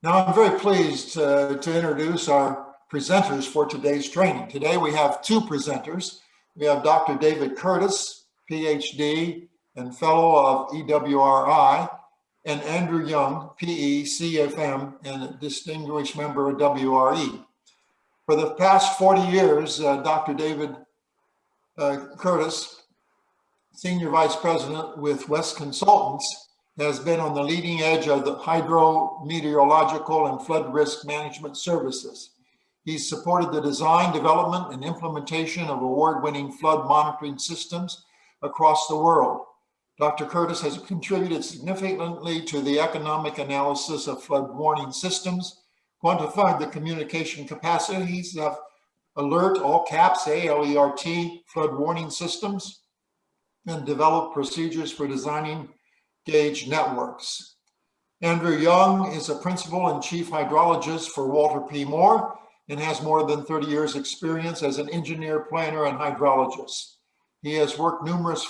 Now, I'm very pleased to introduce our presenters for today's training. Today, we have two presenters. We have Dr. David Curtis, PhD and Fellow of EWRI, and Andrew Young, PE, CFM, and a distinguished member of WRE. For the past 40 years, Dr. David Curtis, Senior Vice President with West Consultants, has been on the leading edge of the hydrometeorological and flood risk management services. He's supported the design, development, and implementation of award-winning flood monitoring systems across the world. Dr. Curtis has contributed significantly to the economic analysis of flood warning systems, quantified the communication capacities of alert, all caps, ALERT, flood warning systems, and developed procedures for designing gauge networks. Andrew Young is a principal and chief hydrologist for Walter P. Moore and has more than 30 years experience as an engineer, planner, and hydrologist. He has worked numerous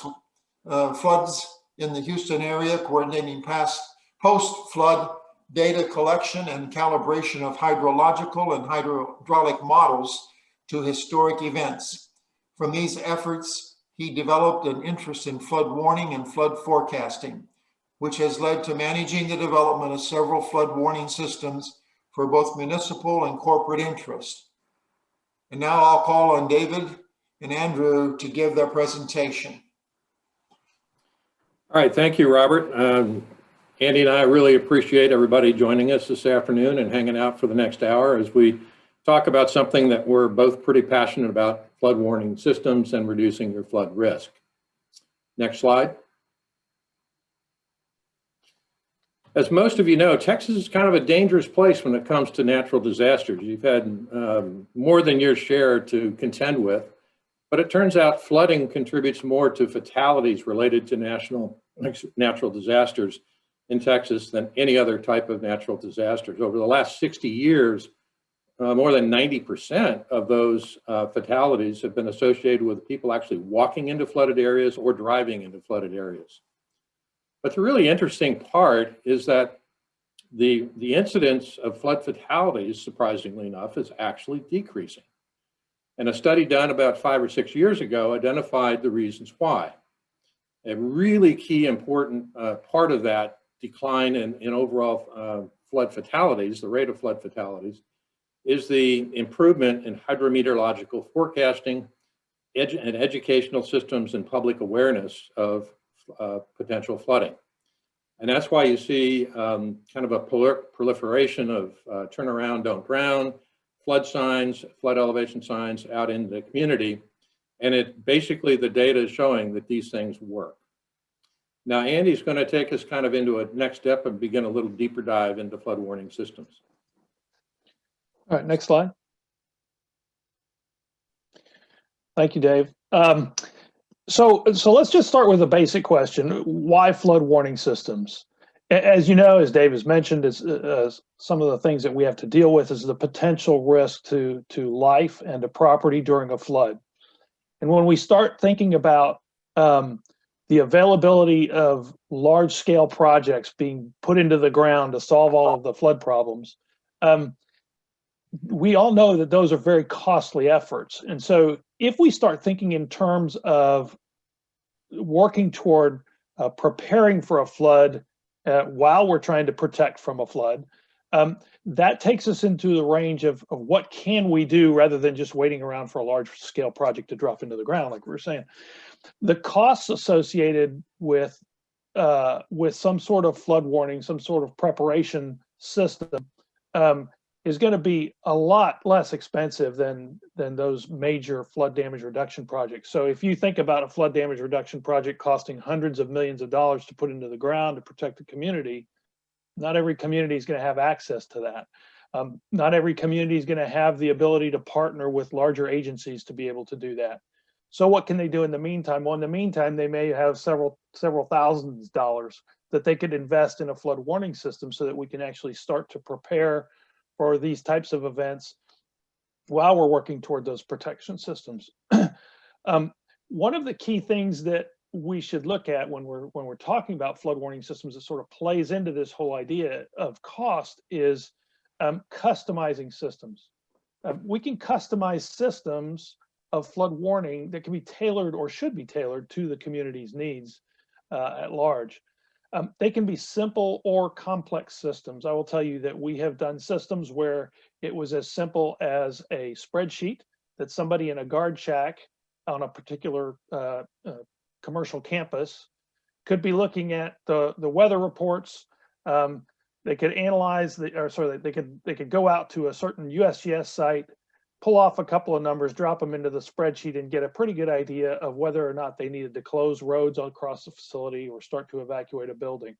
floods in the Houston area, coordinating post-flood data collection and calibration of hydrological and hydraulic models to historic events. From these efforts, he developed an interest in flood warning and flood forecasting, which has led to managing the development of several flood warning systems for both municipal and corporate interest. And now I'll call on David and Andrew to give their presentation. All right, thank you, Robert. Andy and I really appreciate everybody joining us this afternoon and hanging out for the next hour as we talk about something that we're both pretty passionate about, flood warning systems and reducing your flood risk. Next slide. As most of you know, Texas is kind of a dangerous place when it comes to natural disasters. You've had more than your share to contend with, but it turns out flooding contributes more to fatalities related to natural disasters in Texas than any other type of natural disasters. Over the last 60 years, more than 90% of those fatalities have been associated with people actually walking into flooded areas or driving into flooded areas. But the really interesting part is that the incidence of flood fatalities, surprisingly enough, is actually decreasing. And a study done about 5 or 6 years ago identified the reasons why. A really key important part of that decline in overall flood fatalities, the rate of flood fatalities, is the improvement in hydrometeorological forecasting and educational systems and public awareness of potential flooding. And that's why you see kind of a proliferation of turn around, don't drown, flood signs, flood elevation signs out in the community. And it basically, the data is showing that these things work. Now, Andy's going to take us kind of into a next step and begin a little deeper dive into flood warning systems. All right, next slide. Thank you, Dave. So let's just start with a basic question. Why flood warning systems? As you know, as Dave has mentioned, some of the things that we have to deal with is the potential risk to life and to property during a flood. And when we start thinking about the availability of large-scale projects being put into the ground to solve all of the flood problems, we all know that those are very costly efforts. And so if we start thinking in terms of working toward preparing for a flood while we're trying to protect from a flood, that takes us into the range of what can we do rather than just waiting around for a large scale project to drop into the ground, like we were saying. The costs associated with some sort of flood warning, some sort of preparation system is going to be a lot less expensive than those major flood damage reduction projects. So if you think about a flood damage reduction project costing hundreds of millions of dollars to put into the ground to protect the community, not every community is going to have access to that. Not every community is going to have the ability to partner with larger agencies to be able to do that. So what can they do in the meantime? Well, in the meantime, they may have several thousands of dollars that they could invest in a flood warning system so that we can actually start to prepare for these types of events while we're working toward those protection systems. One of the key things that we should look at when we're talking about flood warning systems that sort of plays into this whole idea of cost is Customizing systems. We can customize systems of flood warning that can be tailored or should be tailored to the community's needs at large. They can be simple or complex systems. I will tell you that we have done systems where it was as simple as a spreadsheet that somebody in a guard shack on a particular commercial campus could be looking at the weather reports. They could analyze they could go out to a certain USGS site, pull off a couple of numbers, drop them into the spreadsheet, and get a pretty good idea of whether or not they needed to close roads across the facility or start to evacuate a building.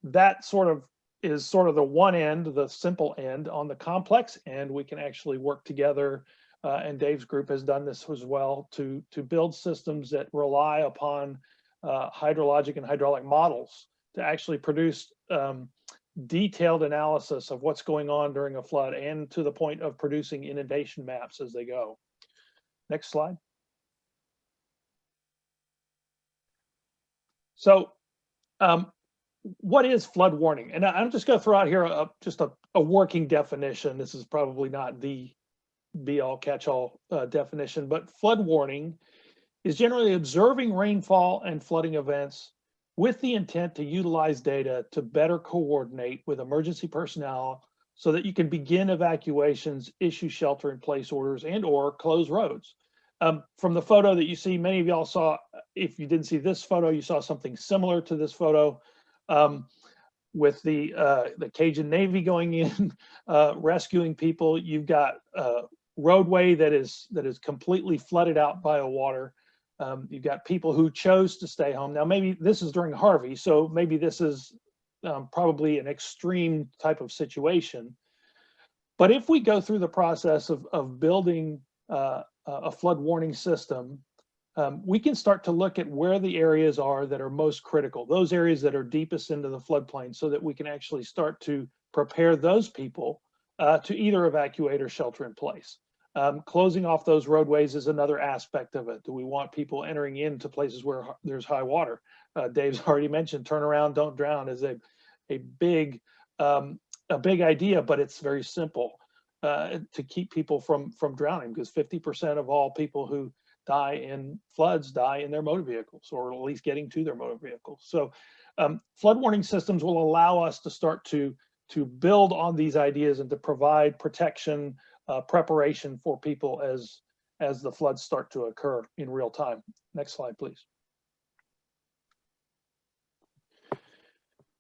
That is sort of the one end, the simple end. On the complex end, we can actually work together, and Dave's group has done this as well, to build systems that rely upon hydrologic and hydraulic models to actually produce detailed analysis of what's going on during a flood, and to the point of producing inundation maps as they go. Next slide. So what is flood warning? And I'm just going to throw out here just a working definition. This is probably not the be-all catch-all definition, but flood warning is generally observing rainfall and flooding events with the intent to utilize data to better coordinate with emergency personnel so that you can begin evacuations, issue shelter-in-place orders, and/or close roads. From the photo that you see, many of y'all saw, if you didn't see this photo, you saw something similar to this photo with the Cajun Navy going in, rescuing people. You've got a roadway that is completely flooded out by a water. You've got people who chose to stay home. Now, maybe this is during Harvey, so maybe this is probably an extreme type of situation. But if we go through the process of building a flood warning system, we can start to look at where the areas are that are most critical, those areas that are deepest into the floodplain, so that we can actually start to prepare those people to either evacuate or shelter in place. Closing off those roadways is another aspect of it. Do we want people entering into places where there's high water? Dave's already mentioned turn around, don't drown is a big idea, but it's very simple to keep people from drowning, because 50% of all people who die in floods die in their motor vehicles, or at least getting to their motor vehicles. So flood warning systems will allow us to start to build on these ideas and to provide protection, preparation for people as the floods start to occur in real time. Next slide, please.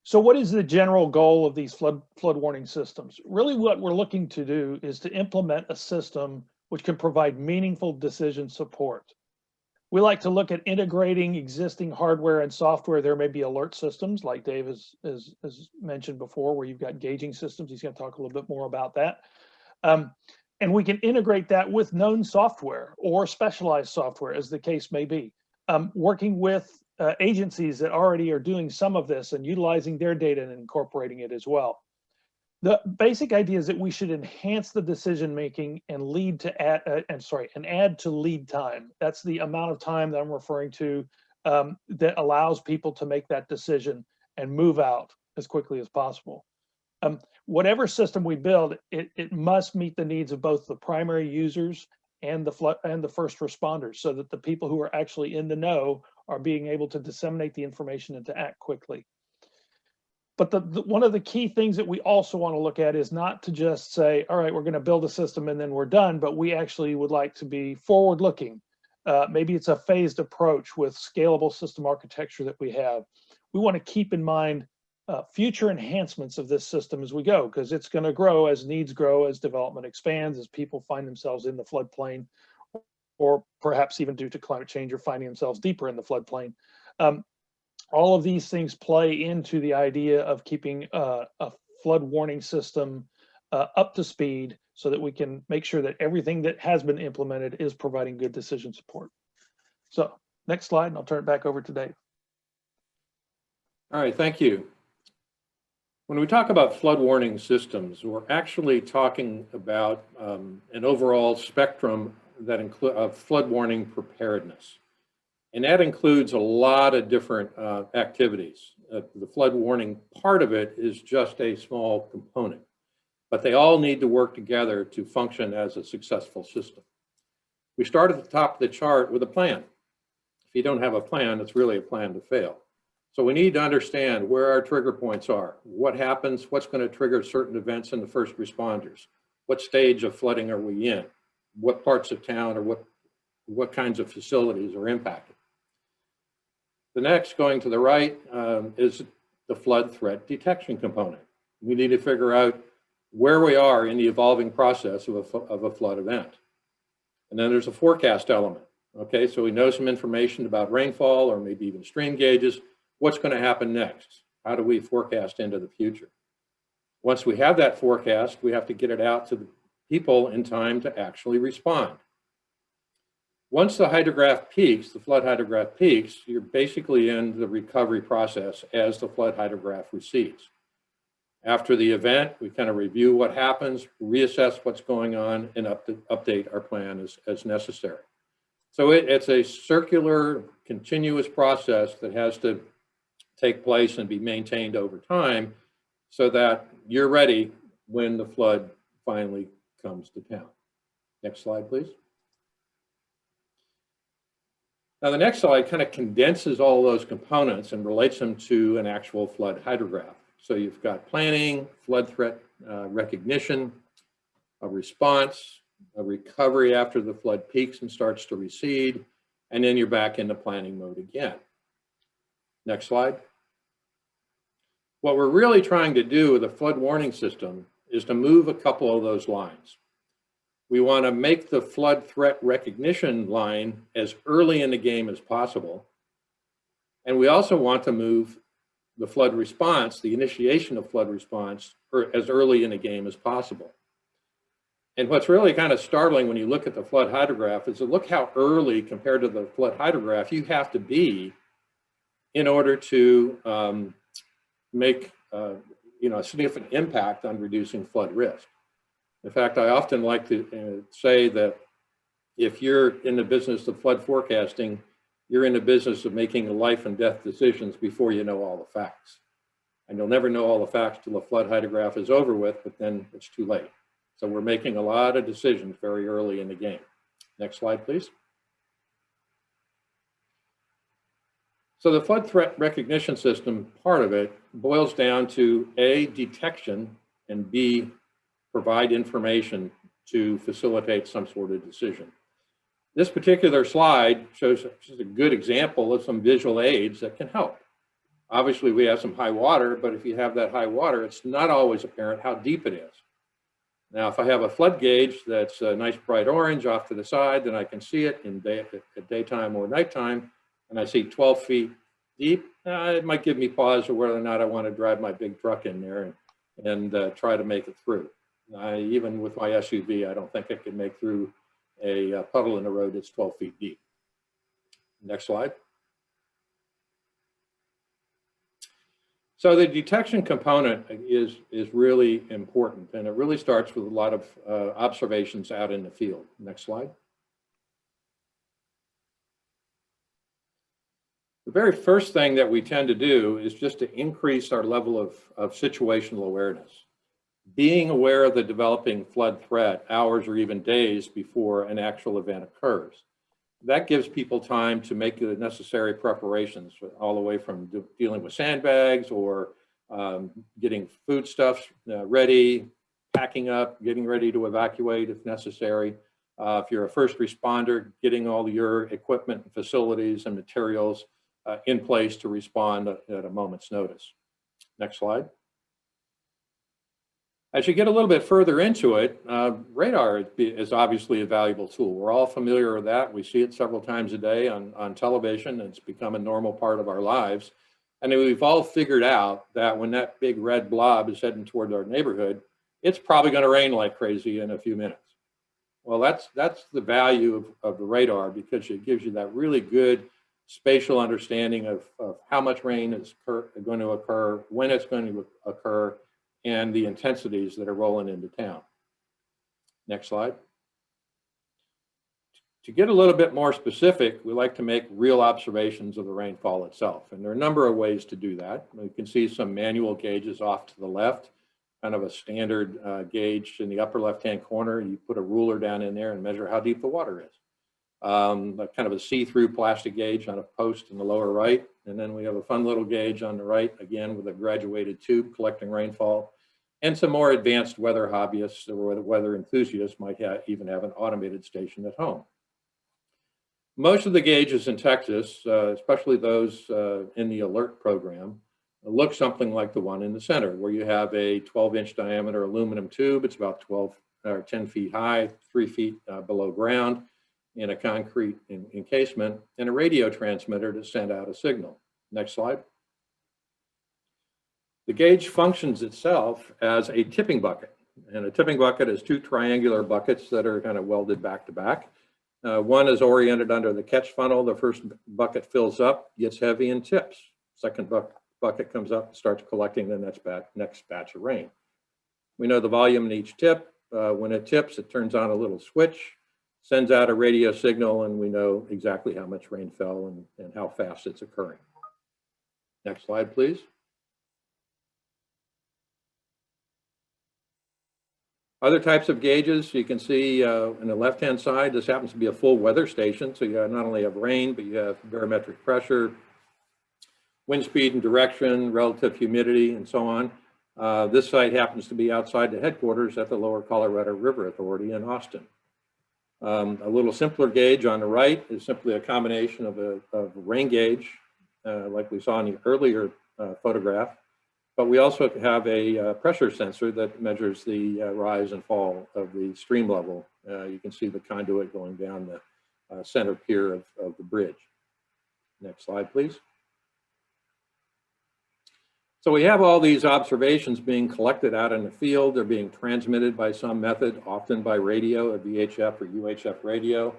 So what is the general goal of these flood warning systems? Really what we're looking to do is to implement a system which can provide meaningful decision support. We like to look at integrating existing hardware and software. There may be alert systems like Dave has mentioned before, where you've got gauging systems. He's going to talk a little bit more about that. And we can integrate that with known software or specialized software, as the case may be. Working with agencies that already are doing some of this and utilizing their data and incorporating it as well. The basic idea is that we should enhance the decision making and add to lead time. That's the amount of time that I'm referring to that allows people to make that decision and move out as quickly as possible. Whatever system we build, it must meet the needs of both the primary users and the first responders, so that the people who are actually in the know are being able to disseminate the information and to act quickly. But one of the key things that we also want to look at is not to just say, all right, we're going to build a system and then we're done, but we actually would like to be forward-looking. Maybe it's a phased approach with scalable system architecture that we have. We want to keep in mind future enhancements of this system as we go, because it's going to grow as needs grow, as development expands, as people find themselves in the floodplain, or perhaps even due to climate change or finding themselves deeper in the floodplain. All of these things play into the idea of keeping a flood warning system up to speed, so that we can make sure that everything that has been implemented is providing good decision support. So next slide, and I'll turn it back over to Dave. All right, thank you. When we talk about flood warning systems, we're actually talking about an overall spectrum that includes flood warning preparedness. And that includes a lot of different activities. The flood warning part of it is just a small component. but they all need to work together to function as a successful system. We start at the top of the chart with a plan. If you don't have a plan, it's really a plan to fail. So we need to understand where our trigger points are, what happens, what's going to trigger certain events in the first responders, what stage of flooding are we in, what parts of town or what kinds of facilities are impacted. The next, going to the right, is the flood threat detection component. We need to figure out where we are in the evolving process of a flood event. And then there's a forecast element. Okay, so we know some information about rainfall or maybe even stream gauges. What's going to happen next? How do we forecast into the future? Once we have that forecast, we have to get it out to the people in time to actually respond. Once the hydrograph peaks, the flood hydrograph peaks, you're basically in the recovery process as the flood hydrograph recedes. After the event, we kind of review what happens, reassess what's going on, and update our plan as necessary. So it's a circular, continuous process that has to take place and be maintained over time so that you're ready when the flood finally comes to town. Next slide, please. Now, the next slide kind of condenses all those components and relates them to an actual flood hydrograph. So you've got planning, flood threat recognition, a response, a recovery after the flood peaks and starts to recede, and then you're back into planning mode again. Next slide. What we're really trying to do with a flood warning system is to move a couple of those lines. We want to make the flood threat recognition line as early in the game as possible. And we also want to move the flood response, the initiation of flood response, as early in the game as possible. And what's really kind of startling when you look at the flood hydrograph is to look how early compared to the flood hydrograph you have to be in order to make a significant impact on reducing flood risk. In fact, I often like to say that if you're in the business of flood forecasting, you're in the business of making life and death decisions before you know all the facts. And you'll never know all the facts till the flood hydrograph is over with, but then it's too late. So we're making a lot of decisions very early in the game. Next slide, please. So the flood threat recognition system, part of it, boils down to A, detection, and B, provide information to facilitate some sort of decision. This particular slide shows just a good example of some visual aids that can help. Obviously, we have some high water, but if you have that high water, it's not always apparent how deep it is. Now, if I have a flood gauge that's a nice bright orange off to the side, then I can see it at daytime or nighttime, and I see 12 feet deep, it might give me pause of whether or not I want to drive my big truck in there and try to make it through. Even with my SUV, I don't think I can make through a puddle in the road that's 12 feet deep. Next slide. So the detection component is really important, and it really starts with a lot of observations out in the field. Next slide. The very first thing that we tend to do is just to increase our level of situational awareness. Being aware of the developing flood threat hours or even days before an actual event occurs. That gives people time to make the necessary preparations, all the way from dealing with sandbags or getting foodstuffs ready, packing up, getting ready to evacuate if necessary. If you're a first responder, getting all your equipment and facilities and materials in place to respond at a moment's notice. Next slide. As you get a little bit further into it, radar is obviously a valuable tool. We're all familiar with that. We see it several times a day on television. It's become a normal part of our lives. And we've all figured out that when that big red blob is heading toward our neighborhood, it's probably going to rain like crazy in a few minutes. Well, that's the value of the radar, because it gives you that really good spatial understanding of how much rain is going to occur, when it's going to occur, and the intensities that are rolling into town. Next slide. To get a little bit more specific, we like to make real observations of the rainfall itself. And there are a number of ways to do that. You can see some manual gauges off to the left. kind of a standard gauge in the upper left-hand corner. You put a ruler down in there and measure how deep the water is. Kind of a see-through plastic gauge on a post in the lower right. And then we have a fun little gauge on the right, again, with a graduated tube collecting rainfall. And some more advanced weather hobbyists or weather enthusiasts might even have an automated station at home. Most of the gauges in Texas, especially those in the alert program, look something like the one in the center, where you have a 12-inch diameter aluminum tube. It's about 12 or 10 feet high, 3 feet below ground, in a concrete encasement, and a radio transmitter to send out a signal. Next slide. The gauge functions itself as a tipping bucket. And a tipping bucket is two triangular buckets that are kind of welded back to back. One is oriented under the catch funnel. The first bucket fills up, gets heavy, and tips. Second bucket comes up and starts collecting the next batch of rain. We know the volume in each tip. When it tips, it turns on a little switch, sends out a radio signal, and we know exactly how much rain fell and how fast it's occurring. Next slide, please. Other types of gauges, you can see on the left-hand side, this happens to be a full weather station. So you not only have rain, but you have barometric pressure, wind speed and direction, relative humidity, and so on. This site happens to be outside the headquarters at the Lower Colorado River Authority in Austin. A little simpler gauge on the right is simply a combination of a rain gauge, like we saw in the earlier photograph. But we also have a pressure sensor that measures the rise and fall of the stream level. You can see the conduit going down the center pier of the bridge. Next slide, please. So we have all these observations being collected out in the field. They're being transmitted by some method, often by radio, a VHF or UHF radio.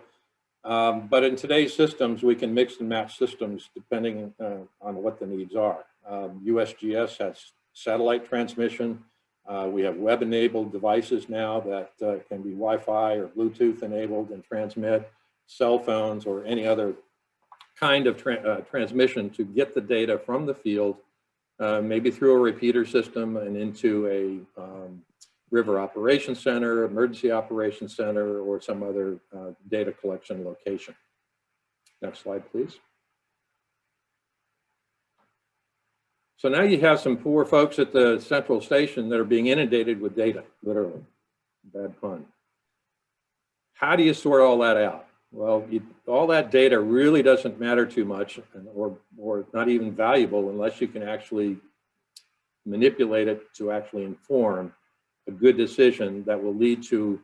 But in today's systems, we can mix and match systems depending on what the needs are. USGS has satellite transmission. We have web-enabled devices now that can be Wi-Fi or Bluetooth enabled and transmit, cell phones or any other kind of transmission to get the data from the field, maybe through a repeater system and into a river operations center, emergency operations center, or some other data collection location. Next slide, please. So now you have some poor folks at the central station that are being inundated with data, literally. Bad pun. How do you sort all that out? Well, all that data really doesn't matter too much or not even valuable unless you can actually manipulate it to actually inform a good decision that will lead to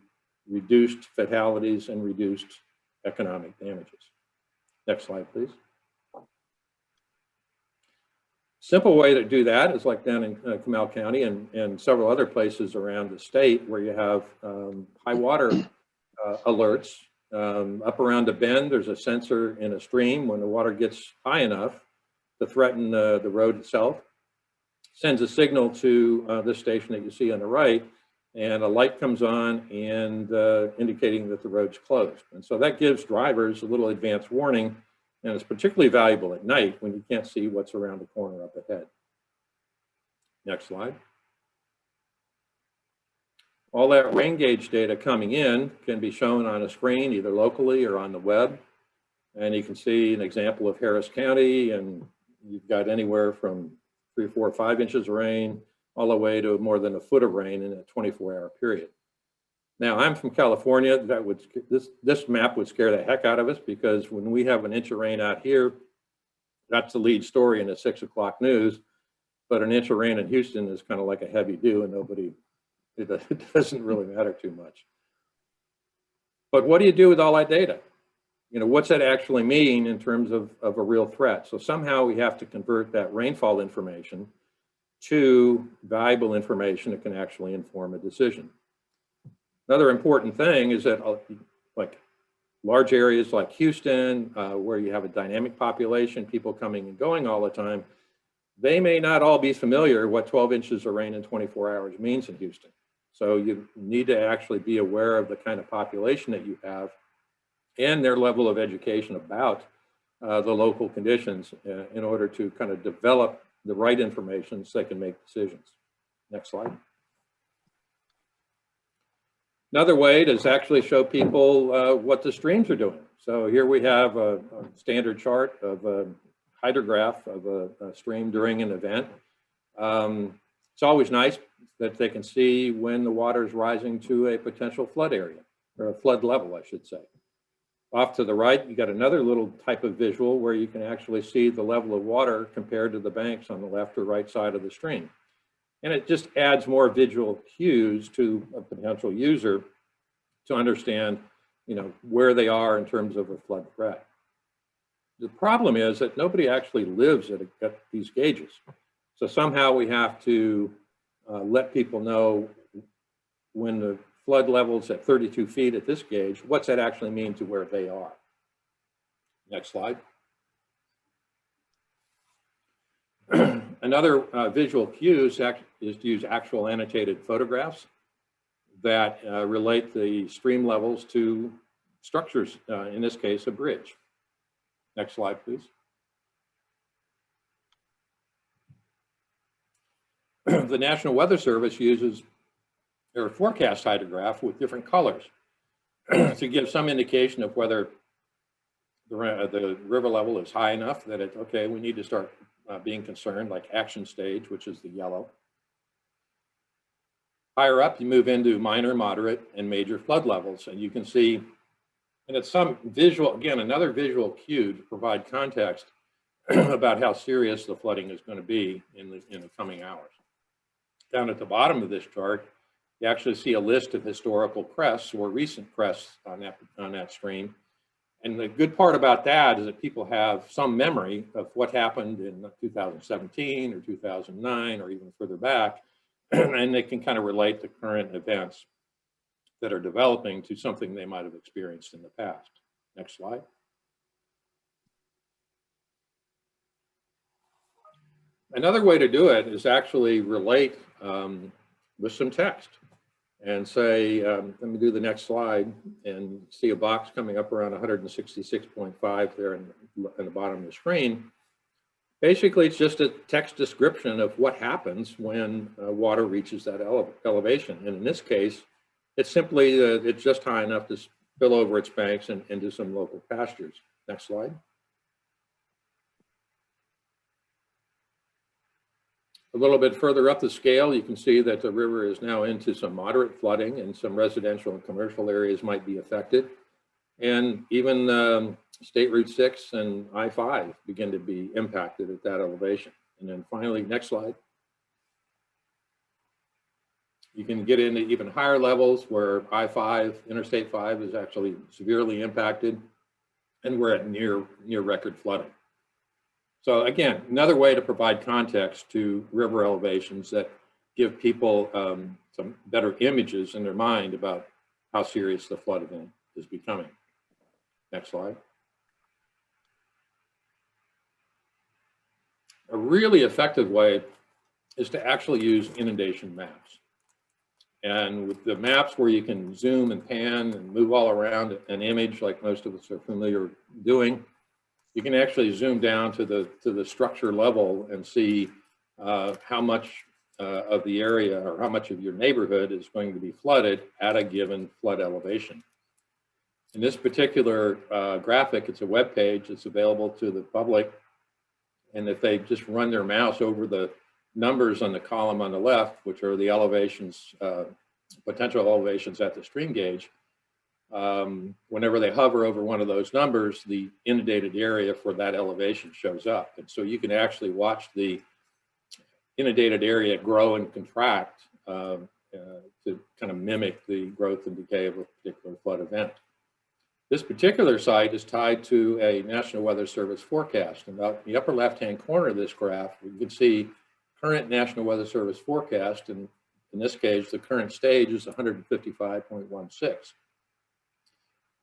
reduced fatalities and reduced economic damages. Next slide, please. Simple way to do that is like down in Comal County and several other places around the state where you have high water alerts. Up around a bend, there's a sensor in a stream. When the water gets high enough to threaten the road itself, sends a signal to this station that you see on the right, and a light comes on and indicating that the road's closed. And so that gives drivers a little advance warning, and it's particularly valuable at night when you can't see what's around the corner up ahead. Next slide. All that rain gauge data coming in can be shown on a screen, either locally or on the web. And you can see an example of Harris County, and you've got anywhere from 3, 4, 5 inches of rain all the way to more than a foot of rain in a 24-hour period. Now, I'm from California. This map would scare the heck out of us, because when we have an inch of rain out here, that's the lead story in the 6 o'clock news. But an inch of rain in Houston is kind of like a heavy dew, and it doesn't really matter too much. But what do you do with all that data? You know, what's that actually mean in terms of a real threat? So somehow we have to convert that rainfall information to valuable information that can actually inform a decision. Another important thing is that like large areas like Houston, where you have a dynamic population, people coming and going all the time, they may not all be familiar what 12 inches of rain in 24 hours means in Houston. So you need to actually be aware of the kind of population that you have and their level of education about the local conditions in order to kind of develop the right information so they can make decisions. Next slide. Another way is actually show people what the streams are doing. So here we have a standard chart of a hydrograph of a stream during an event. It's always nice that they can see when the water is rising to a potential flood area, or a flood level, I should say. Off to the right, you got another little type of visual where you can actually see the level of water compared to the banks on the left or right side of the stream. And it just adds more visual cues to a potential user to understand, where they are in terms of a flood threat. The problem is that nobody actually lives at these gauges. So somehow we have to let people know when the flood level's at 32 feet at this gauge, what's that actually mean to where they are? Next slide. Another visual cue is to use actual annotated photographs that relate the stream levels to structures, in this case, a bridge. Next slide, please. The National Weather Service uses their forecast hydrograph with different colors to give some indication of whether the river level is high enough that okay, we need to start being concerned, like action stage, which is the yellow. Higher up, you move into minor, moderate, and major flood levels, and you can see, and it's some visual, again, another visual cue to provide context about how serious the flooding is going to be in the coming hours. Down at the bottom of this chart, you actually see a list of historical crests or recent crests on that stream. And the good part about that is that people have some memory of what happened in 2017 or 2009 or even further back, and they can kind of relate to current events that are developing to something they might have experienced in the past. Next slide. Another way to do it is actually relate with some text and say, let me do the next slide and see a box coming up around 166.5 there in the bottom of the screen. Basically, it's just a text description of what happens when water reaches that elevation. And in this case, it's simply, it's just high enough to spill over its banks and into some local pastures. Next slide. A little bit further up the scale, you can see that the river is now into some moderate flooding and some residential and commercial areas might be affected. And even State Route 6 and I-5 begin to be impacted at that elevation. And then finally, next slide. You can get into even higher levels where I-5, Interstate 5 is actually severely impacted, and we're at near record flooding. So again, another way to provide context to river elevations that give people some better images in their mind about how serious the flood event is becoming. Next slide. A really effective way is to actually use inundation maps. And with the maps where you can zoom and pan and move all around an image like most of us are familiar doing, you can actually zoom down to the structure level and see how much of the area or how much of your neighborhood is going to be flooded at a given flood elevation. In this particular graphic, it's a web page. It's available to the public. And if they just run their mouse over the numbers on the column on the left, which are the elevations, potential elevations at the stream gauge, whenever they hover over one of those numbers, the inundated area for that elevation shows up. And so you can actually watch the inundated area grow and contract to kind of mimic the growth and decay of a particular flood event. This particular site is tied to a National Weather Service forecast. And about the upper left-hand corner of this graph, we can see current National Weather Service forecast. And in this case, the current stage is 155.16.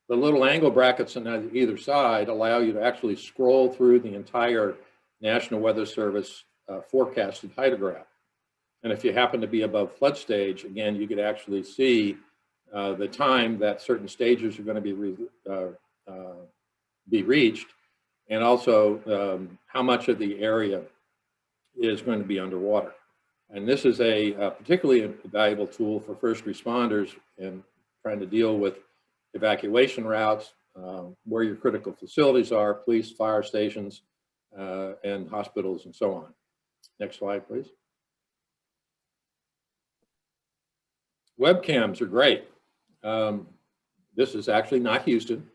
The little angle brackets on either side allow you to actually scroll through the entire National Weather Service forecasted hydrograph. And if you happen to be above flood stage, again, you could actually see the time that certain stages are going to be reached, and also how much of the area is going to be underwater. And this is a particularly valuable tool for first responders and trying to deal with evacuation routes, where your critical facilities are, police, fire stations, and hospitals, and so on. Next slide, please. Webcams are great. This is actually not Houston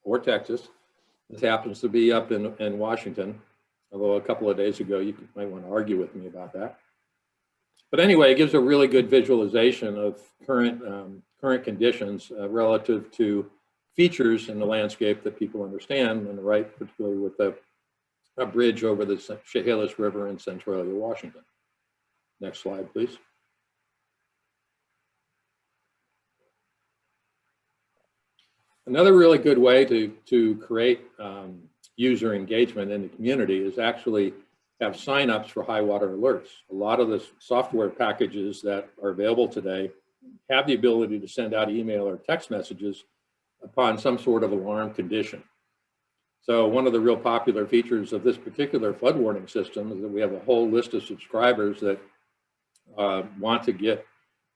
or Texas. This happens to be up in Washington, although a couple of days ago you might want to argue with me about that. But anyway, it gives a really good visualization of current conditions relative to features in the landscape that people understand on the right, particularly with a bridge over the Chehalis River in Centralia, Washington. Next slide, please. Another really good way to create user engagement in the community is actually have signups for Highwater Alerts. A lot of the software packages that are available today have the ability to send out email or text messages upon some sort of alarm condition. So one of the real popular features of this particular flood warning system is that we have a whole list of subscribers that want to get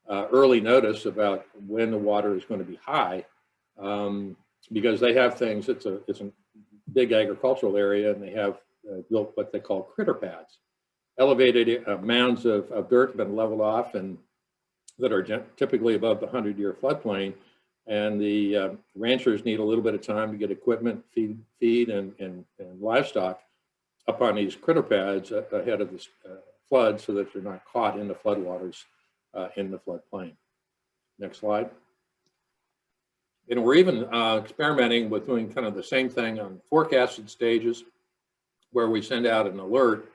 early notice about when the water is going to be high, because they have things. It's a big agricultural area, and they have built what they call critter pads. Elevated mounds of dirt have been leveled off and that are typically above the 100-year floodplain. And the ranchers need a little bit of time to get equipment, feed and livestock up on these critter pads ahead of this flood, so that they're not caught in the floodwaters in the floodplain. Next slide. And we're even experimenting with doing kind of the same thing on forecasted stages, where we send out an alert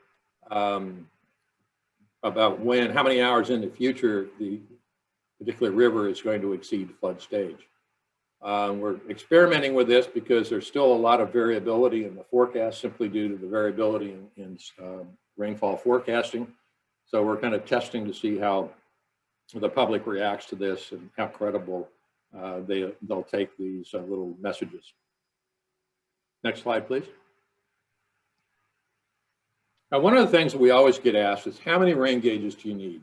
about how many hours in the future the particular river is going to exceed flood stage. We're experimenting with this because there's still a lot of variability in the forecast, simply due to the variability in rainfall forecasting. So we're kind of testing to see how the public reacts to this and how credible they'll take these little messages. Next slide, please. Now, one of the things that we always get asked is, how many rain gauges do you need?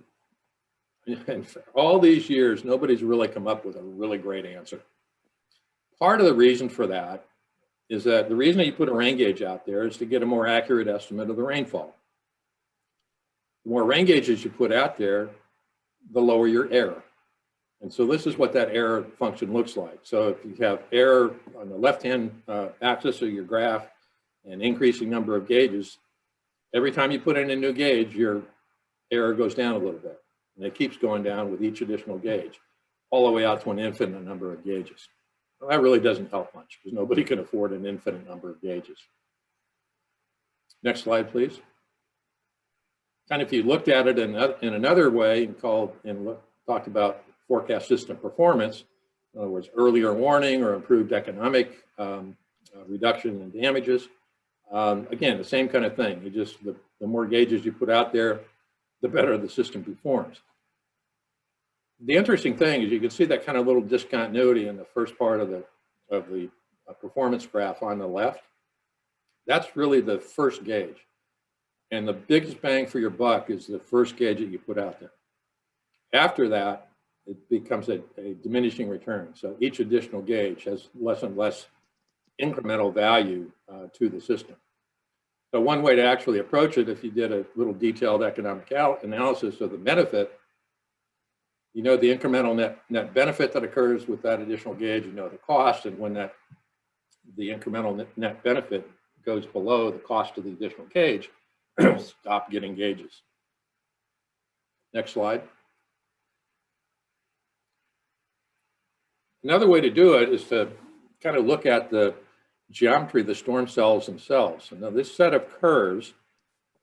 And for all these years, nobody's really come up with a really great answer. Part of the reason for that is that the reason that you put a rain gauge out there is to get a more accurate estimate of the rainfall. The more rain gauges you put out there, the lower your error. And so this is what that error function looks like. So if you have error on the left-hand axis of your graph, an increasing number of gauges, every time you put in a new gauge, your error goes down a little bit. And it keeps going down with each additional gauge, all the way out to an infinite number of gauges. Well, that really doesn't help much, because nobody can afford an infinite number of gauges. Next slide, please. Kind of if you looked at it in another way and talked about forecast system performance, in other words, earlier warning or improved economic reduction in damages. Again, the same kind of thing. The more gauges you put out there, the better the system performs. The interesting thing is you can see that kind of little discontinuity in the first part of the performance graph on the left. That's really the first gauge. And the biggest bang for your buck is the first gauge that you put out there. After that, it becomes a diminishing return. So each additional gauge has less and less incremental value to the system. So one way to actually approach it, if you did a little detailed economic analysis of the benefit, you know the incremental net benefit that occurs with that additional gauge, you know the cost, and when the incremental net benefit goes below the cost of the additional gauge, stop getting gauges. Next slide. Another way to do it is to kind of look at the geometry of the storm cells themselves. And now this set of curves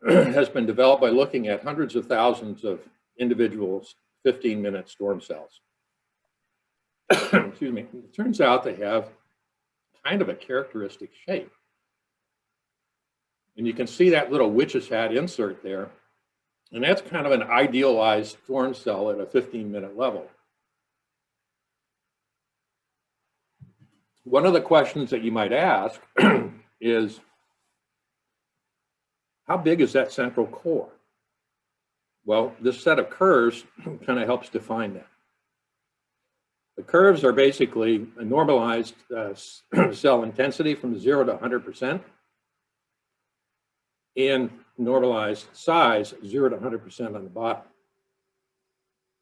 has been developed by looking at hundreds of thousands of individual 15-minute storm cells. Excuse me. It turns out they have kind of a characteristic shape. And you can see that little witch's hat insert there. And that's kind of an idealized storm cell at a 15-minute level. One of the questions that you might ask is, how big is that central core? Well, this set of curves kind of helps define that. The curves are basically a normalized cell intensity from 0 to 100%, and normalized size 0 to 100% on the bottom.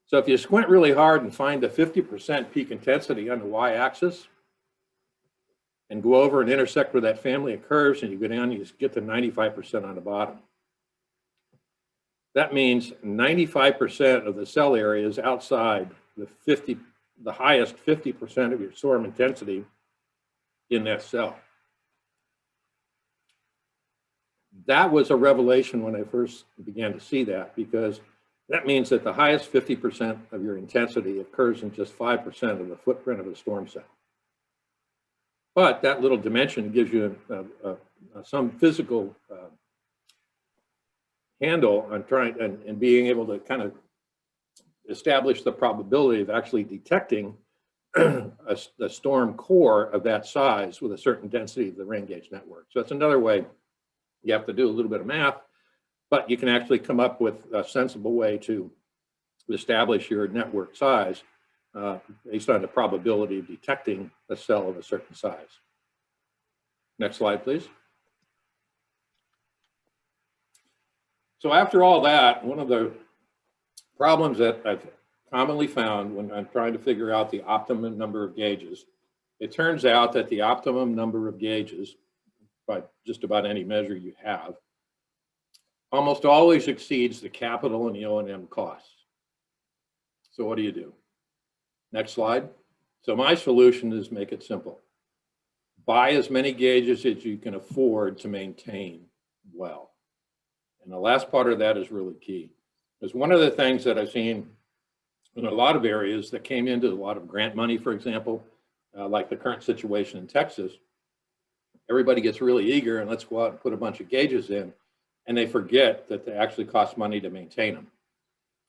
So if you squint really hard and find the 50% peak intensity on the y-axis and go over and intersect with that family of curves, and you go down, you just get to 95% on the bottom. That means 95% of the cell area is outside the highest 50% of your storm intensity in that cell. That was a revelation when I first began to see that, because that means that the highest 50% of your intensity occurs in just 5% of the footprint of a storm cell. But that little dimension gives you some physical handle on trying and being able to kind of establish the probability of actually detecting a storm core of that size with a certain density of the rain gauge network. So that's another way. You have to do a little bit of math, but you can actually come up with a sensible way to establish your network size based on the probability of detecting a cell of a certain size. Next slide, please. So after all that, one of the problems that I've commonly found when I'm trying to figure out the optimum number of gauges, it turns out that the optimum number of gauges, by just about any measure you have, almost always exceeds the capital and the O&M costs. So what do you do? Next slide. So my solution is make it simple. Buy as many gauges as you can afford to maintain well. And the last part of that is really key. Because one of the things that I've seen in a lot of areas that came into a lot of grant money, for example, like the current situation in Texas, everybody gets really eager and let's go out and put a bunch of gauges in, and they forget that they actually cost money to maintain them.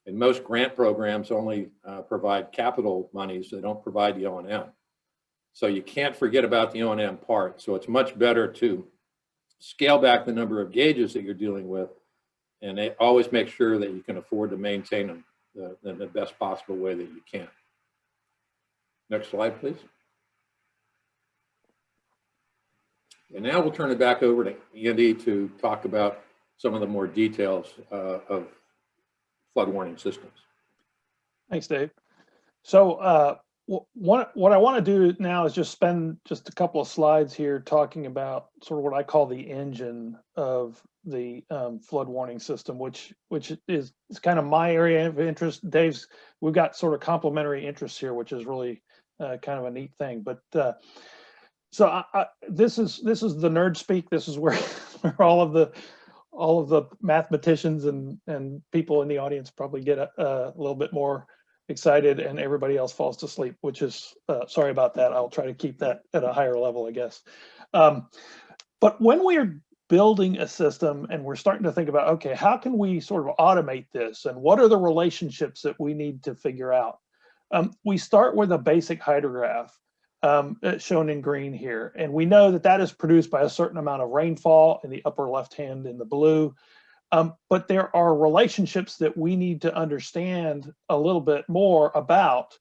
And most grant programs only provide capital monies, they don't provide the O&M. So you can't forget about the O&M part. So it's much better to scale back the number of gauges that you're dealing with, and they always make sure that you can afford to maintain them in the best possible way that you can. Next slide, please. And now we'll turn it back over to Andy to talk about some of the more details of flood warning systems. Thanks, Dave. So what I want to do now is just spend just a couple of slides here talking about sort of what I call the engine of the flood warning system, which is kind of my area of interest. Dave's, we've got sort of complementary interests here, which is really kind of a neat thing. But so this is the nerd speak. This is where all of the mathematicians and people in the audience probably get a little bit more excited, and everybody else falls to sleep, which is sorry about that. I'll try to keep that at a higher level, I guess. But when we're building a system and we're starting to think about, okay, how can we sort of automate this, and what are the relationships that we need to figure out? We start with a basic hydrograph shown in green here, and we know that that is produced by a certain amount of rainfall in the upper left hand in the blue. But there are relationships that we need to understand a little bit more about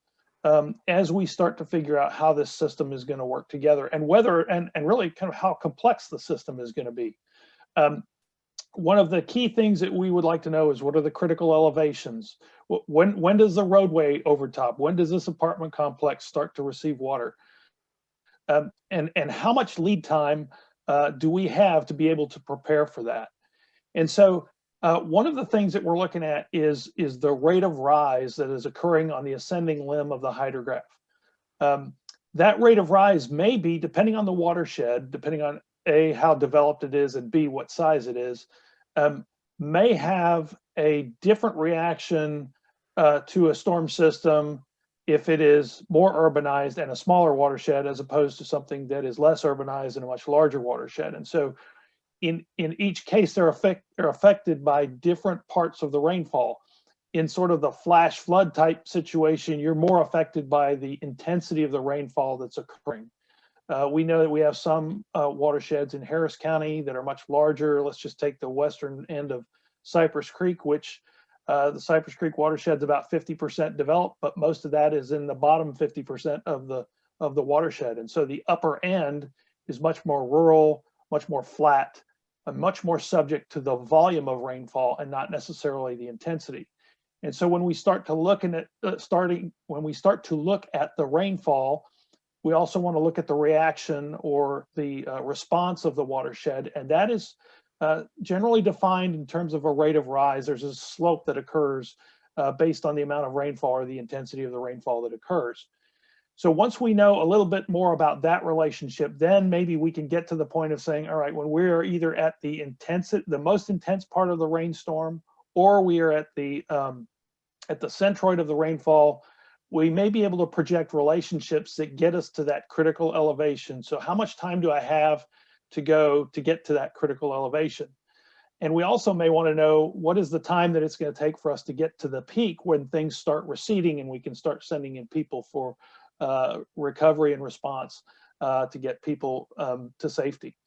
as we start to figure out how this system is going to work together, and whether and really kind of how complex the system is going to be. One of the key things that we would like to know is, what are the critical elevations? When does the roadway overtop? When does this apartment complex start to receive water? And how much lead time do we have to be able to prepare for that? And so one of the things that we're looking at is the rate of rise that is occurring on the ascending limb of the hydrograph. That rate of rise may be, depending on the watershed, depending on A, how developed it is, and B, what size it is, may have a different reaction to a storm system if it is more urbanized and a smaller watershed, as opposed to something that is less urbanized and a much larger watershed. And so in each case, they're affected by different parts of the rainfall. In sort of the flash flood type situation, you're more affected by the intensity of the rainfall that's occurring. We know that we have some watersheds in Harris County that are much larger. Let's just take the western end of Cypress Creek, which The Cypress Creek watershed's about 50% developed, but most of that is in the bottom 50% of the watershed. And so the upper end is much more rural, much more flat, and much more subject to the volume of rainfall and not necessarily the intensity. And so when we start to look at when we start to look at the rainfall, we also want to look at the reaction or the response of the watershed, and that is generally defined in terms of a rate of rise. There's a slope that occurs based on the amount of rainfall or the intensity of the rainfall that occurs. So once we know a little bit more about that relationship, then maybe we can get to the point of saying, all right, when we are either at the most intense part of the rainstorm, or we are at the centroid of the rainfall, we may be able to project relationships that get us to that critical elevation. So how much time do I have to go to get to that critical elevation? And we also may want to know what is the time that it's going to take for us to get to the peak when things start receding and we can start sending in people for recovery and response to get people to safety.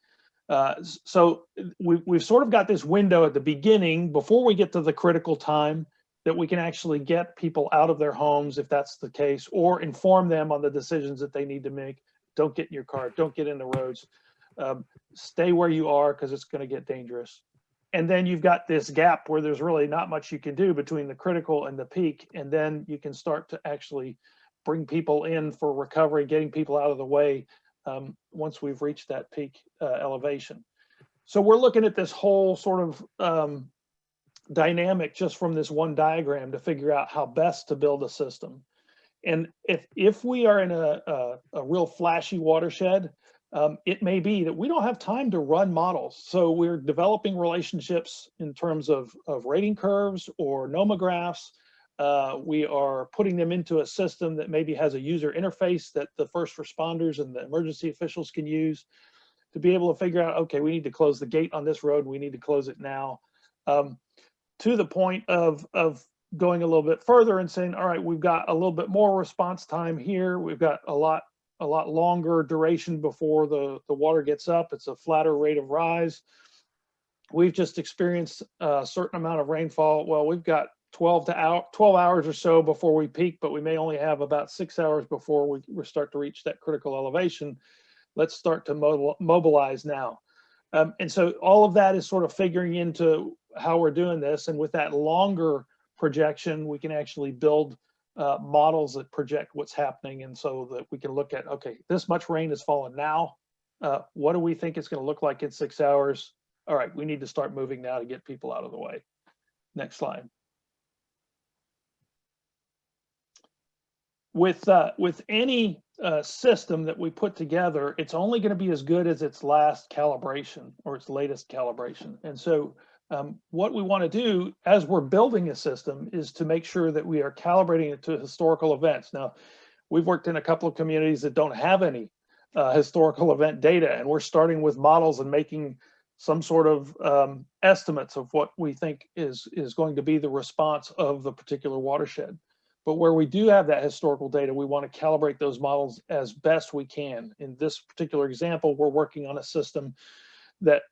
So we've sort of got this window at the beginning before we get to the critical time that we can actually get people out of their homes if that's the case, or inform them on the decisions that they need to make. Don't get in your car, don't get in the roads, stay where you are because it's going to get dangerous. And then you've got this gap where there's really not much you can do between the critical and the peak, and then you can start to actually bring people in for recovery, getting people out of the way once we've reached that peak elevation. So we're looking at this whole sort of dynamic just from this one diagram to figure out how best to build a system. And if we are in a real flashy watershed, it may be that we don't have time to run models. So we're developing relationships in terms of rating curves or nomographs. We are putting them into a system that maybe has a user interface that the first responders and the emergency officials can use to be able to figure out, okay, we need to close the gate on this road. We need to close it now. To the point of going a little bit further and saying, all right, we've got a little bit more response time here. We've got a lot longer duration before the water gets up. It's a flatter rate of rise. We've just experienced a certain amount of rainfall. Well, we've got 12 hours or so before we peak, but we may only have about 6 hours before we start to reach that critical elevation. Let's start to mobilize now. And so all of that is sort of figuring into how we're doing this. And with that longer projection, we can actually build models that project what's happening. And so that we can look at, okay, this much rain has fallen now. What do we think it's going to look like in 6 hours? All right, we need to start moving now to get people out of the way. Next slide. With any system that we put together, it's only going to be as good as its last calibration or its latest calibration. And so what we want to do as we're building a system is to make sure that we are calibrating it to historical events. Now, we've worked in a couple of communities that don't have any historical event data, and we're starting with models and making some sort of estimates of what we think is going to be the response of the particular watershed. But where we do have that historical data, we want to calibrate those models as best we can. In this particular example, we're working on a system that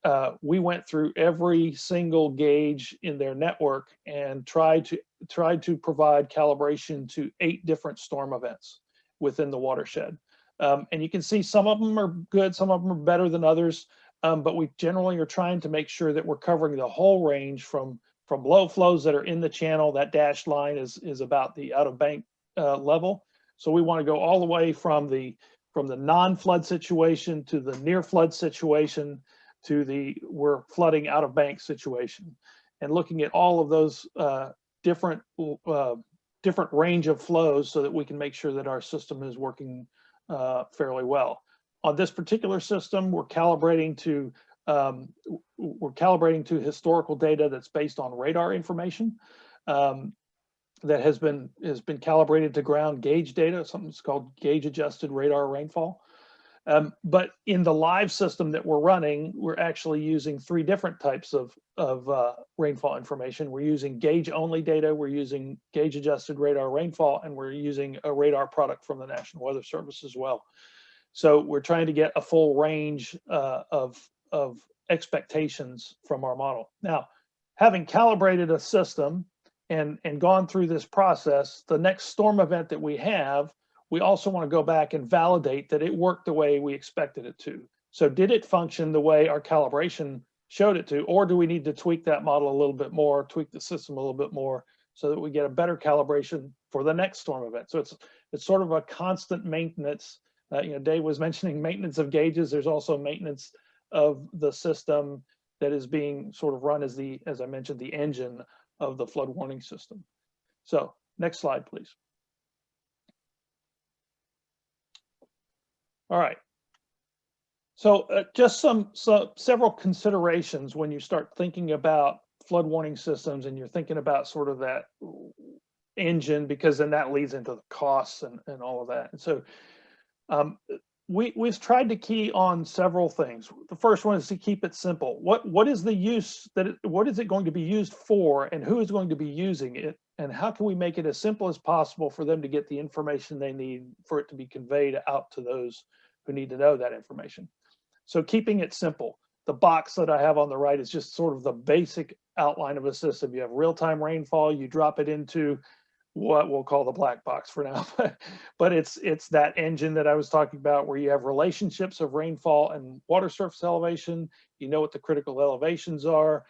we went through every single gauge in their network and tried to provide calibration to 8 different storm events within the watershed. And you can see some of them are good, some of them are better than others, but we generally are trying to make sure that we're covering the whole range from low flows that are in the channel. That dashed line is about the out of bank level. So we want to go all the way from the non-flood situation to the near flood situation to the we're flooding out of bank situation, and looking at all of those different range of flows so that we can make sure that our system is working fairly well. On this particular system, we're calibrating to historical data that's based on radar information that has been calibrated to ground gauge data, something that's called gauge adjusted radar rainfall. But in the live system that we're running, we're actually using 3 different types of rainfall information. We're using gauge only data, we're using gauge adjusted radar rainfall, and we're using a radar product from the National Weather Service as well. So we're trying to get a full range of expectations from our model. Now, having calibrated a system and gone through this process, the next storm event that we have, we also want to go back and validate that it worked the way we expected it to. So did it function the way our calibration showed it to, or do we need to tweak that model a little bit more, tweak the system a little bit more so that we get a better calibration for the next storm event? So it's sort of a constant maintenance. Dave was mentioning maintenance of gauges. There's also maintenance of the system that is being sort of run as I mentioned, the engine of the flood warning system. So next slide, please. All right. So just several considerations when you start thinking about flood warning systems and you're thinking about sort of that engine, because then that leads into the costs and all of that. And so we've tried to key on several things. The first one is to keep it simple. What is the use what is it going to be used for, and who is going to be using it, and how can we make it as simple as possible for them to get the information they need for it to be conveyed out to those who need to know that information. So keeping it simple. The box that I have on the right is just sort of the basic outline of a system. You have real-time rainfall, you drop it into what we'll call the black box for now, but it's that engine that I was talking about, where you have relationships of rainfall and water surface elevation. You know what the critical elevations are.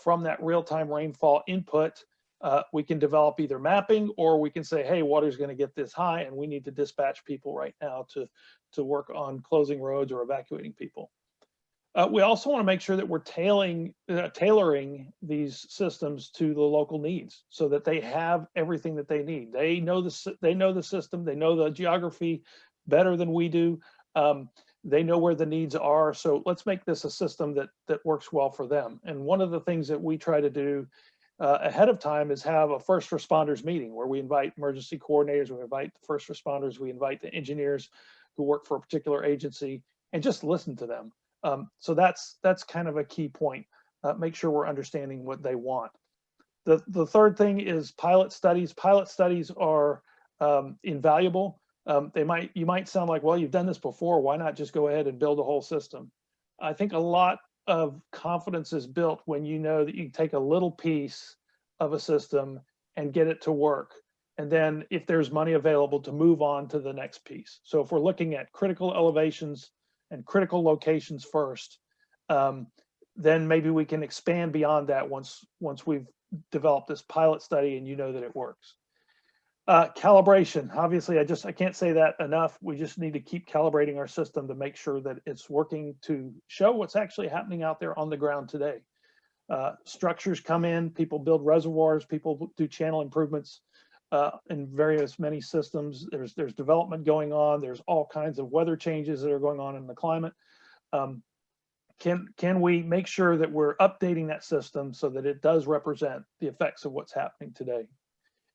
From that real-time rainfall input, we can develop either mapping, or we can say, hey, water's going to get this high and we need to dispatch people right now to work on closing roads or evacuating people. We also want to make sure that we're tailoring these systems to the local needs so that they have everything that they need. They know the system, they know the geography better than we do. They know where the needs are. So let's make this a system that works well for them. And one of the things that we try to do ahead of time is have a first responders meeting where we invite emergency coordinators, we invite the first responders, we invite the engineers who work for a particular agency, and just listen to them. So that's kind of a key point. Make sure we're understanding what they want. The third thing is pilot studies. Pilot studies are invaluable. You might sound like, well, you've done this before. Why not just go ahead and build a whole system? I think a lot of confidence is built when you know that you can take a little piece of a system and get it to work. And then if there's money available, to move on to the next piece. So if we're looking at critical elevations and critical locations first, then maybe we can expand beyond that once we've developed this pilot study and you know that it works. Calibration, obviously, I can't say that enough. We just need to keep calibrating our system to make sure that it's working to show what's actually happening out there on the ground today. Structures come in, people build reservoirs, people do channel improvements in many systems. There's development going on. There's all kinds of weather changes that are going on in the climate. Can we make sure that we're updating that system so that it does represent the effects of what's happening today?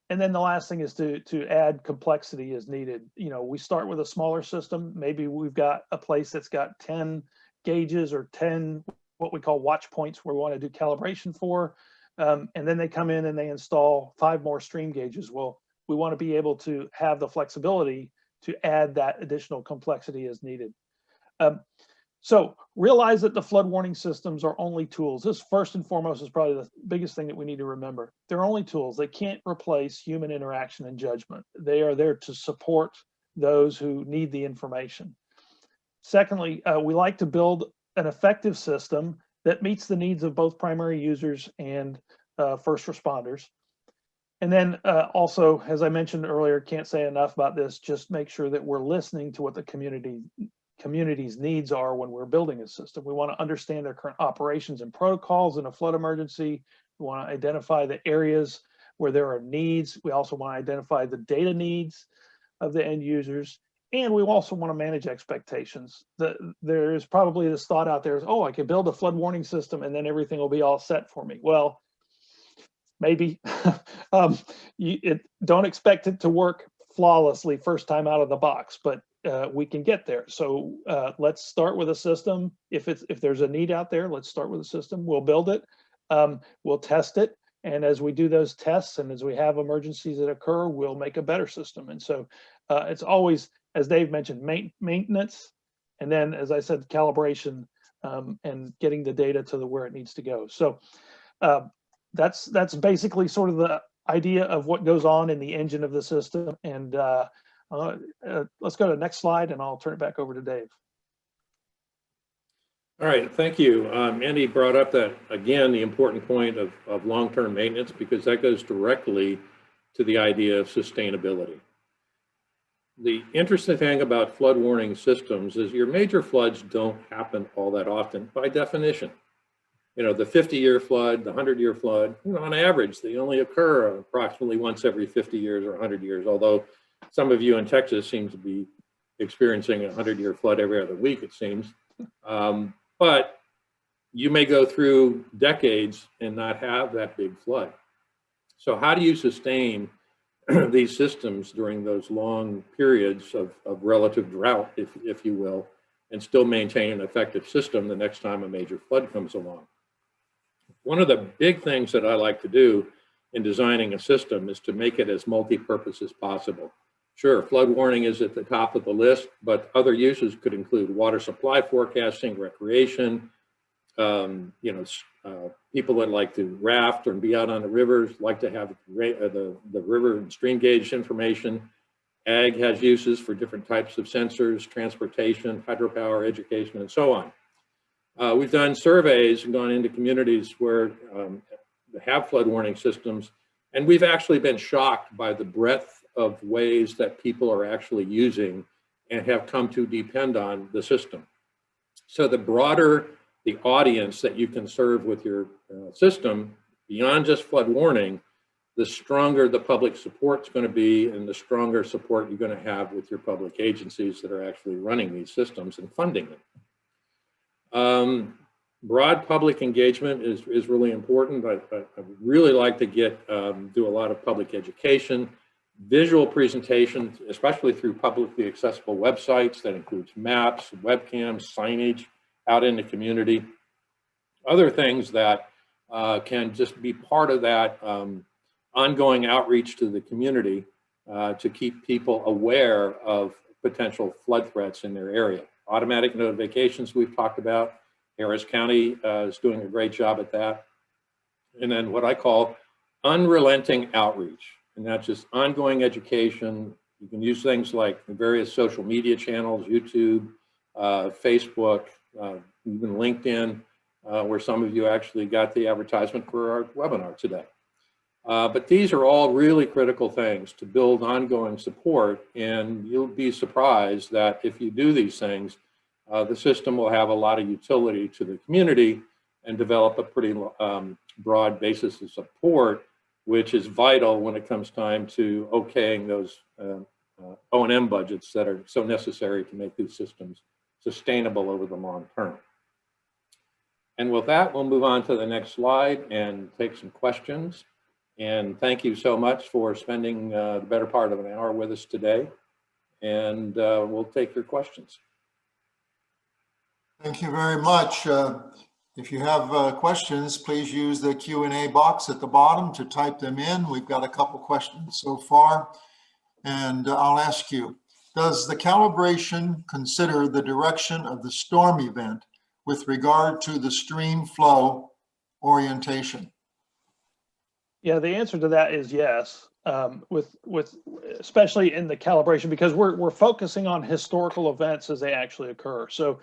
And then the last thing is to add complexity as needed. We start with a smaller system. Maybe we've got a place that's got 10 gauges or 10 what we call watch points where we want to do calibration for. And then they come in and they install 5 more stream gauges. Well, we want to be able to have the flexibility to add that additional complexity as needed. So realize that the flood warning systems are only tools. This first and foremost is probably the biggest thing that we need to remember. They're only tools. They can't replace human interaction and judgment. They are there to support those who need the information. Secondly, we like to build an effective system that meets the needs of both primary users and first responders. And then also, as I mentioned earlier, can't say enough about this, just make sure that we're listening to what the community's needs are when we're building a system. We want to understand their current operations and protocols in a flood emergency. We want to identify the areas where there are needs. We also want to identify the data needs of the end users. And we also want to manage expectations. There is probably this thought out there is, oh, I can build a flood warning system and then everything will be all set for me. Well, maybe. Don't expect it to work flawlessly first time out of the box, but we can get there. So let's start with a system. If there's a need out there, let's start with a system. We'll build it. We'll test it. And as we do those tests and as we have emergencies that occur, we'll make a better system. And so it's always, as Dave mentioned, maintenance. And then, as I said, calibration and getting the data to where it needs to go. So that's basically sort of idea of what goes on in the engine of the system. And let's go to the next slide, and I'll turn it back over to Dave. All right, thank you. Andy brought up that, again, the important point of long-term maintenance, because that goes directly to the idea of sustainability. The interesting thing about flood warning systems is your major floods don't happen all that often by definition. You know, the 50-year flood, the 100-year flood, you know, on average, they only occur approximately once every 50 years or 100 years, although some of you in Texas seem to be experiencing a 100-year flood every other week, it seems. But you may go through decades and not have that big flood. So how do you sustain these systems during those long periods of relative drought, if you will, and still maintain an effective system the next time a major flood comes along? One of the big things that I like to do in designing a system is to make it as multi-purpose as possible. Sure, flood warning is at the top of the list, but other uses could include water supply forecasting, recreation, people that like to raft or be out on the rivers like to have the river and stream gauge information. Ag has uses for different types of sensors, transportation, hydropower, education, and so on. We've done surveys and gone into communities where they have flood warning systems, and we've actually been shocked by the breadth of ways that people are actually using and have come to depend on the system. So the broader the audience that you can serve with your system, beyond just flood warning, the stronger the public support's going to be, and the stronger support you're going to have with your public agencies that are actually running these systems and funding them. Broad public engagement is really important. I really like to do a lot of public education, visual presentations, especially through publicly accessible websites that includes maps, webcams, signage out in the community. Other things that can just be part of that ongoing outreach to the community to keep people aware of potential flood threats in their area. Automatic notifications we've talked about. Harris County is doing a great job at that. And then what I call unrelenting outreach. And that's just ongoing education. You can use things like the various social media channels, YouTube, Facebook, even LinkedIn, where some of you actually got the advertisement for our webinar today. But these are all really critical things to build ongoing support, and you'll be surprised that if you do these things, the system will have a lot of utility to the community and develop a pretty broad basis of support, which is vital when it comes time to okaying those O&M budgets that are so necessary to make these systems sustainable over the long term. And with that, we'll move on to the next slide and take some questions. And thank you so much for spending the better part of an hour with us today. And we'll take your questions. Thank you very much. If you have questions, please use the Q&A box at the bottom to type them in. We've got a couple questions so far, and I'll ask you, does the calibration consider the direction of the storm event with regard to the stream flow orientation? Yeah, the answer to that is yes, with especially in the calibration, because we're focusing on historical events as they actually occur. So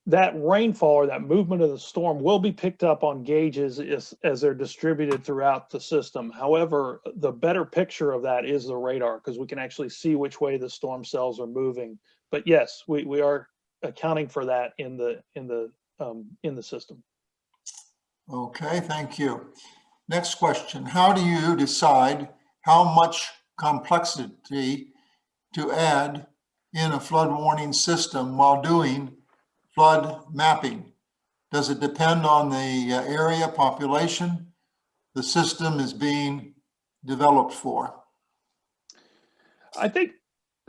that rainfall or that movement of the storm will be picked up on gauges as they're distributed throughout the system. However, the better picture of that is the radar, because we can actually see which way the storm cells are moving. But yes, we are accounting for that in the system. Okay, thank you. Next question. How do you decide how much complexity to add in a flood warning system while doing flood mapping? Does it depend on the area population the system is being developed for? I think,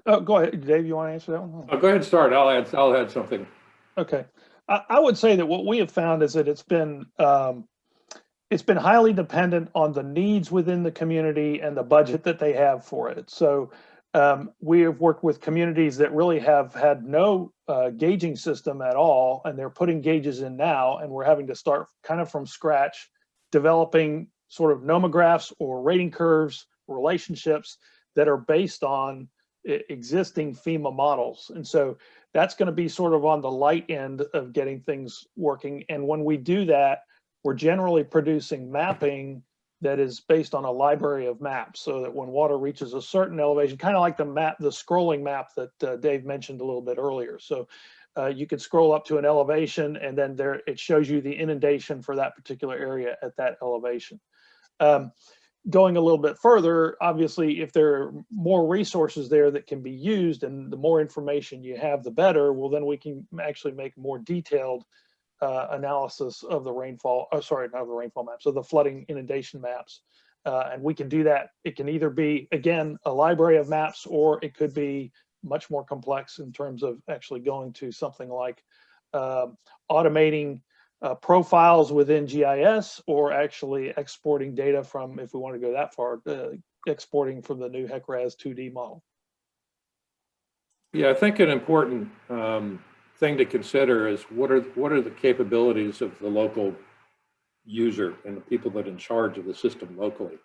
go ahead, Dave, you want to answer that one? Oh, go ahead and start. I'll add something. Okay. I would say that what we have found is that it's been highly dependent on the needs within the community and the budget that they have for it. So we have worked with communities that really have had no gauging system at all, and they're putting gauges in now, and we're having to start kind of from scratch, developing sort of nomographs or rating curves, relationships that are based on existing FEMA models. And so that's going to be sort of on the light end of getting things working. And when we do that, we're generally producing mapping that is based on a library of maps, so that when water reaches a certain elevation, kind of like the scrolling map that Dave mentioned a little bit earlier. So you could scroll up to an elevation, and then there it shows you the inundation for that particular area at that elevation. Going a little bit further, obviously, if there are more resources there that can be used, and the more information you have, the better. Well, then we can actually make more detailed analysis of the rainfall, sorry, not the rainfall maps, of the flooding inundation maps. And we can do that. It can either be, again, a library of maps, or it could be much more complex in terms of actually going to something like automating profiles within GIS, or actually exporting data from, if we want to go that far, exporting from the new HEC-RAS 2D model. Yeah, I think an important thing to consider is what are the capabilities of the local user and the people that are in charge of the system locally.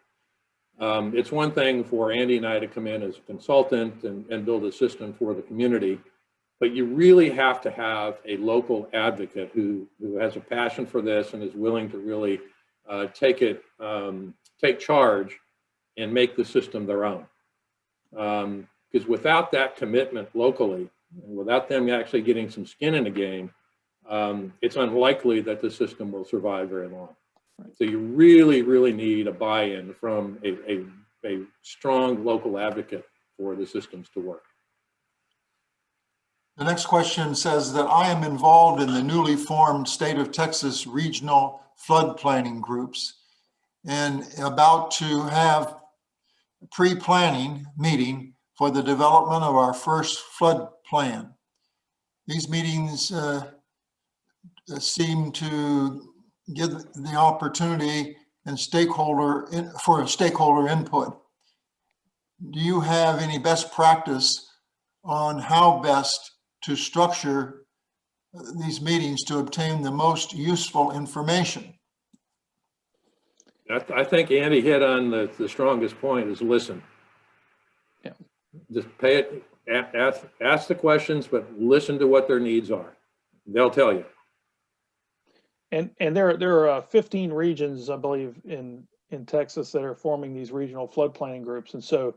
It's one thing for Andy and I to come in as a consultant and build a system for the community, but you really have to have a local advocate who has a passion for this and is willing to really take charge and make the system their own. Because without that commitment locally, and without them actually getting some skin in the game, it's unlikely that the system will survive very long. So you really, really need a buy-in from a strong local advocate for the systems to work. The next question says that I am involved in the newly formed State of Texas regional flood planning groups and about to have a pre-planning meeting for the development of our first flood plan. These meetings seem to give the opportunity and stakeholder input. Do you have any best practice on how best to structure these meetings to obtain the most useful information? I think Andy hit on the strongest point, is listen. Yeah. Just pay it, ask the questions, but listen to what their needs are. They'll tell you. And there are 15 regions, I believe, in Texas that are forming these regional flood planning groups. And so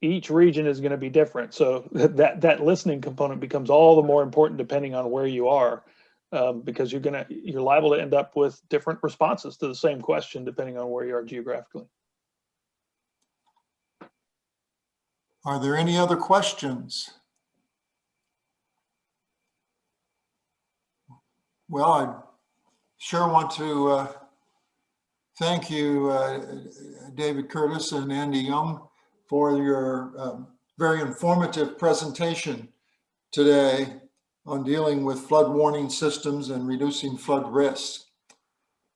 each region is going to be different. So that listening component becomes all the more important depending on where you are, because you're liable to end up with different responses to the same question depending on where you are geographically. Are there any other questions? Well, I sure want to thank you, David Curtis and Andy Young, for your very informative presentation today on dealing with flood warning systems and reducing flood risk.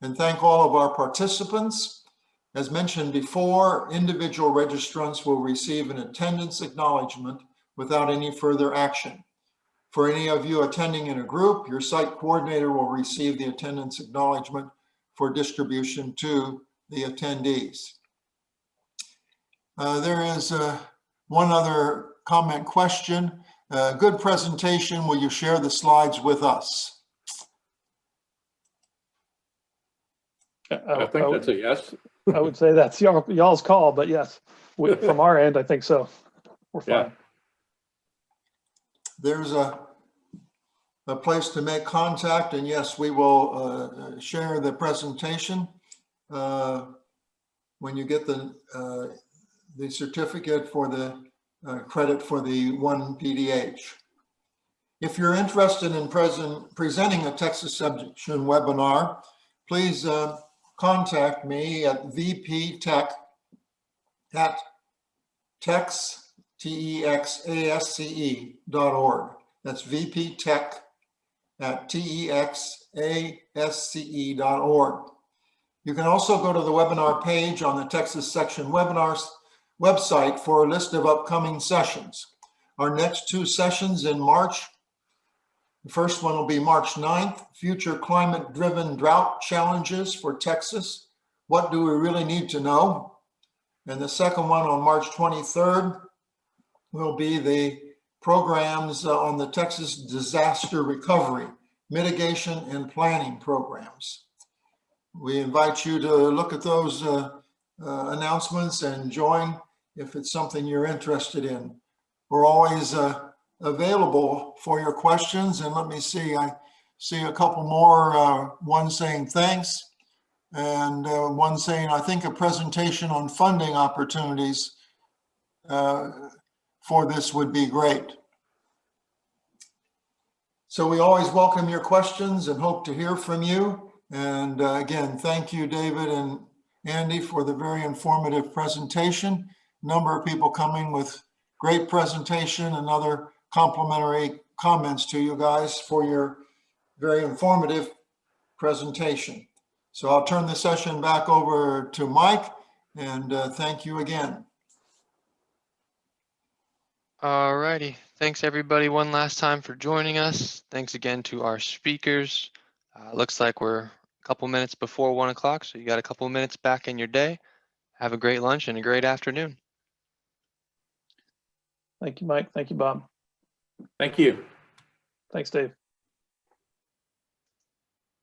And thank all of our participants. As mentioned before, individual registrants will receive an attendance acknowledgement without any further action. For any of you attending in a group, your site coordinator will receive the attendance acknowledgement for distribution to the attendees. There is one other comment question. Good presentation. Will you share the slides with us? I think that's a yes. I would say that's y'all's call, but yes, from our end, I think so. We're fine. Yeah. There's a place to make contact, and yes, we will share the presentation when you get the certificate for the credit for the 1 PDH. If you're interested in presenting a Texas Subjection webinar, please contact me at vptech@texasce.org. That's vptech@texasce.org. You can also go to the webinar page on the Texas Section Webinars website for a list of upcoming sessions. Our next 2 sessions in March. The first one will be March 9th, Future Climate-Driven Drought Challenges for Texas, What do we really need to know? And the second one on March 23rd will be the programs on the Texas Disaster Recovery, Mitigation and Planning Programs. We invite you to look at those announcements and join if it's something you're interested in. We're always available for your questions. And let me see, I see a couple more, one saying thanks, and one saying, I think a presentation on funding opportunities for this would be great. So we always welcome your questions and hope to hear from you. And again, thank you, David and Andy, for the very informative presentation. A number of people coming with great presentation and other complimentary comments to you guys for your very informative presentation. So I'll turn the session back over to Mike, and thank you again. All righty. Thanks everybody one last time for joining us. Thanks again to our speakers. Looks like we're a couple minutes before 1 o'clock, so you got a couple minutes back in your day. Have a great lunch and a great afternoon. Thank you, Mike. Thank you, Bob. Thank you. Thanks, Dave.